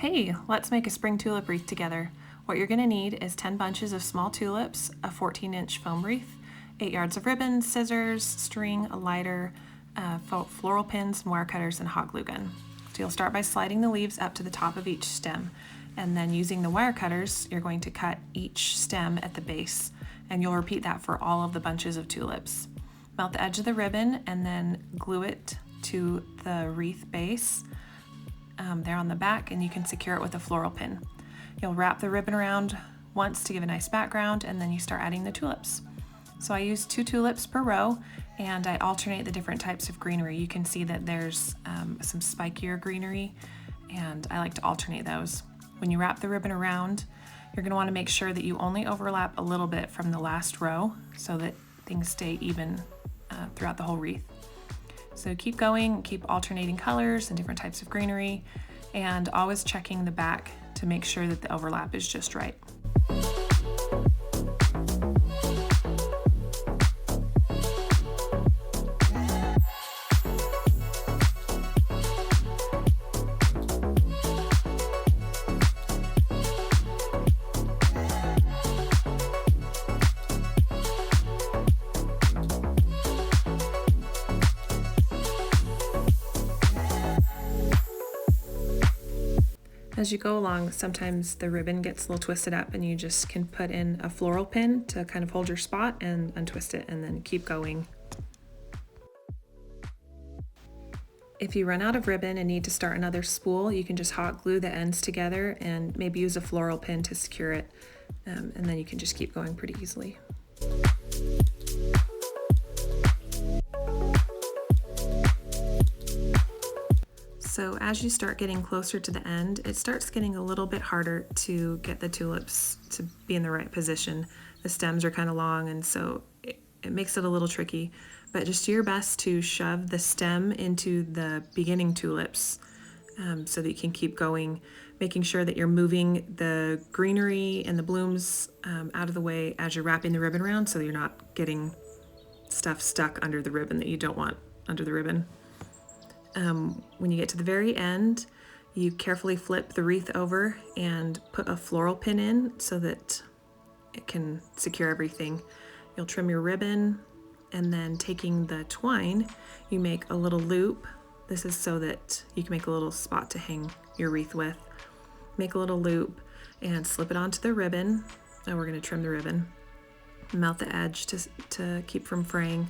Hey, let's make a spring tulip wreath together. What you're going to need is 10 bunches of small tulips, a 14-inch foam wreath, 8 yards of ribbon, scissors, string, a lighter, floral pins, and wire cutters, and hot glue gun. So you'll start by sliding the leaves up to the top of each stem, and then using the wire cutters, you're going to cut each stem at the base, and you'll repeat that for all of the bunches of tulips. Melt the edge of the ribbon and then glue it to the wreath base there on the back, and you can secure it with a floral pin. You'll wrap the ribbon around once to give a nice background, and then you start adding the tulips. So I use 2 tulips per row, and I alternate the different types of greenery. You can see that there's some spikier greenery, and I like to alternate those. When you wrap the ribbon around, you're going to want to make sure that you only overlap a little bit from the last row so that things stay even throughout the whole wreath. So keep going, keep alternating colors and different types of greenery, and always checking the back to make sure that the overlap is just right. As you go along, sometimes the ribbon gets a little twisted up, and you just can put in a floral pin to kind of hold your spot and untwist it, and then keep going. If you run out of ribbon and need to start another spool, you can just hot glue the ends together and maybe use a floral pin to secure it, and then you can just keep going pretty easily. So as you start getting closer to the end, it starts getting a little bit harder to get the tulips to be in the right position. The stems are kind of long, and so it makes it a little tricky, but just do your best to shove the stem into the beginning tulips so that you can keep going, making sure that you're moving the greenery and the blooms out of the way as you're wrapping the ribbon around, so you're not getting stuff stuck under the ribbon that you don't want under the ribbon. When you get to the very end, you carefully flip the wreath over and put a floral pin in so that it can secure everything. You'll trim your ribbon, and then taking the twine, you make a little loop. This is so that you can make a little spot to hang your wreath with. Make a little loop and slip it onto the ribbon. Now we're going to trim the ribbon. Melt the edge to keep from fraying,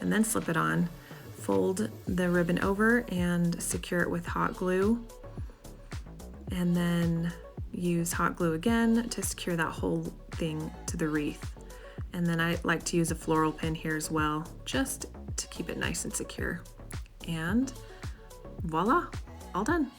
and then slip it on. Fold the ribbon over and secure it with hot glue, and then use hot glue again to secure that whole thing to the wreath. And then I like to use a floral pin here as well, just to keep it nice and secure. And voila, all done.